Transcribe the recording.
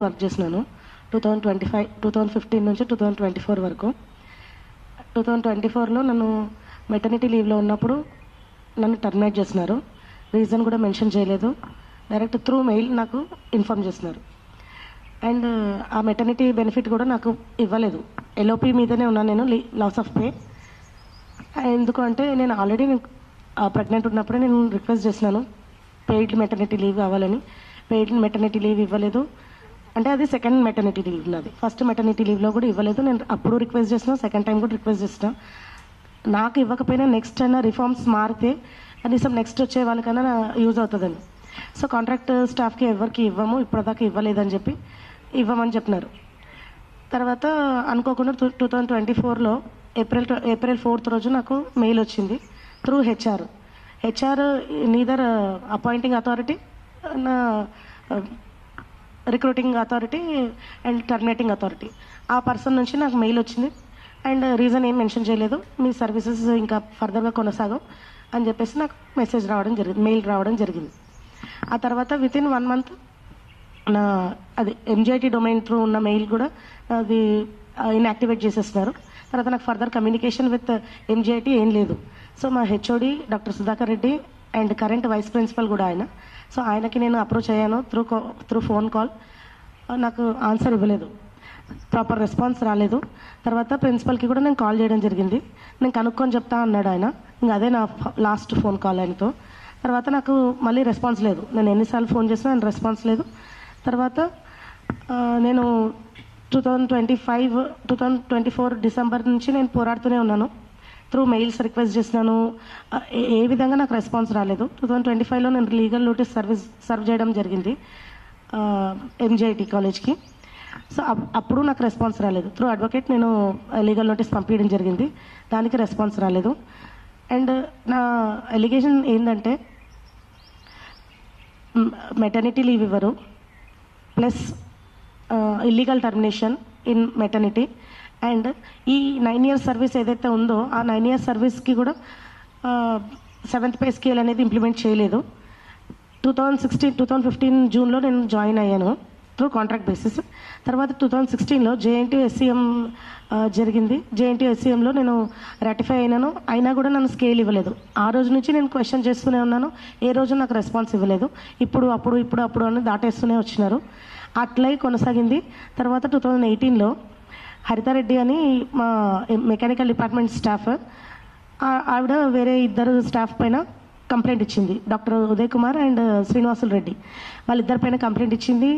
Work చేసినాను 2015 నుంచి 2024 వరకు. 2024లో నన్ను మెటర్నిటీ లీవ్లో ఉన్నప్పుడు నన్ను టర్మినేట్ చేస్తున్నారు. రీజన్ కూడా మెన్షన్ చేయలేదు, డైరెక్ట్ త్రూ మెయిల్ నాకు ఇన్ఫార్మ్ చేస్తున్నారు. అండ్ ఆ మెటర్నిటీ బెనిఫిట్ కూడా నాకు ఇవ్వలేదు. ఎల్ఓపి మీదనే ఉన్నాను నేను, లాస్ ఆఫ్ పే. ఎందుకు అంటే నేను ఆల్రెడీ ప్రెగ్నెంట్ ఉన్నప్పుడే నేను రిక్వెస్ట్ చేసినాను పెయిడ్ మెటర్నిటీ లీవ్ కావాలని. పెయిడ్ మెటర్నిటీ లీవ్ ఇవ్వలేదు. అంటే అది సెకండ్ మెటర్నిటీ లీవ్ నాది. ఫస్ట్ మెటర్నిటీ లీవ్లో కూడా ఇవ్వలేదు. నేను అప్పుడు రిక్వెస్ట్ చేసిన, సెకండ్ టైం కూడా రిక్వెస్ట్ చేసిన. నాకు ఇవ్వకపోయినా నెక్స్ట్ అయినా రిఫార్మ్స్ మారితే కనీసం నెక్స్ట్ వచ్చే వాళ్ళకైనా యూజ్ అవుతుందని. సో కాంట్రాక్ట్ స్టాఫ్కి ఎవరికి ఇవ్వము, ఇప్పటిదాకా ఇవ్వలేదని చెప్పి ఇవ్వమని చెప్పినారు. తర్వాత అనుకోకుండా 2024లో ఏప్రిల్ 4th రోజు నాకు మెయిల్ వచ్చింది through HR neither appointing authority, nor recruiting authority and terminating authority. ఆ పర్సన్ నుంచి నాకు మెయిల్ వచ్చింది. అండ్ రీజన్ ఏం మెన్షన్ చేయలేదు, మీ సర్వీసెస్ ఇంకా ఫర్దర్గా కొనసాగం అని చెప్పేసి నాకు మెసేజ్ రావడం జరిగింది, మెయిల్ రావడం జరిగింది. ఆ తర్వాత వితిన్ 1 month నా అది ఎంజేఐటీ డొమైన్ త్రూ ఉన్న మెయిల్ కూడా అది ఇన్యాక్టివేట్ చేసేస్తున్నారు. తర్వాత నాకు ఫర్దర్ కమ్యూనికేషన్ విత్ ఎంజేఐటీ ఏం లేదు. సో మా HOD doctor Sudhakar Reddy and current vice principal కూడా ఆయన. సో ఆయనకి నేను అప్రోచ్ అయ్యాను త్రూ ఫోన్ కాల్. నాకు ఆన్సర్ ఇవ్వలేదు, ప్రాపర్ రెస్పాన్స్ రాలేదు. తర్వాత ప్రిన్సిపల్కి కూడా నేను కాల్ చేయడం జరిగింది. నేను కనుక్కొని చెప్తా అన్నాడు ఆయన. ఇంకా అదే నా లాస్ట్ ఫోన్ కాల్ ఆయనతో. తర్వాత నాకు మళ్ళీ రెస్పాన్స్ లేదు. నేను ఎన్నిసార్లు ఫోన్ చేసినా ఆయన రెస్పాన్స్ లేదు. తర్వాత నేను 2024 డిసెంబర్ నుంచి నేను పోరాడుతూనే ఉన్నాను. త్రూ మెయిల్స్ రిక్వెస్ట్ చేసినాను, ఏ విధంగా నాకు రెస్పాన్స్ రాలేదు. 2025లో నేను లీగల్ నోటీస్ సర్వ్ చేయడం జరిగింది ఎంజేఐటీ కాలేజ్కి. సో అప్పుడు నాకు రెస్పాన్స్ రాలేదు. త్రూ అడ్వకేట్ నేను లీగల్ నోటీస్ పంపించడం జరిగింది, దానికి రెస్పాన్స్ రాలేదు. అండ్ నా ఎలిగేషన్ ఏంటంటే మెటర్నిటీ లీవ్ ఇవ్వరు, plus illegal termination in maternity. And ఈ 9 years సర్వీస్ ఏదైతే ఉందో ఆ 9 years సర్వీస్కి కూడా 7th పే స్కేల్ అనేది ఇంప్లిమెంట్ చేయలేదు. 2015 జూన్లో నేను జాయిన్ అయ్యాను త్రూ కాంట్రాక్ట్ బేసిస్. తర్వాత 2016లో జేఎన్టీయూ ఎస్సీఎం జరిగింది. జేఎన్టీయూ ఎస్సీఎంలో నేను రాటిఫై అయినా కూడా నన్ను స్కేల్ ఇవ్వలేదు. ఆ రోజు నుంచి నేను క్వశ్చన్ చేస్తూనే ఉన్నాను, ఏ రోజు నాకు రెస్పాన్స్ ఇవ్వలేదు. ఇప్పుడు అని దాటేస్తూనే వచ్చినారు. అట్లయి కొనసాగింది. తర్వాత 2018లో హరితారెడ్డి అని మా మెకానికల్ డిపార్ట్మెంట్ స్టాఫ్, ఆవిడ వేరే 2 స్టాఫ్ పైన కంప్లైంట్ ఇచ్చింది. డాక్టర్ ఉదయ్ కుమార్ అండ్ శ్రీనివాసులు రెడ్డి, వాళ్ళిద్దరి పైన కంప్లైంట్ ఇచ్చింది.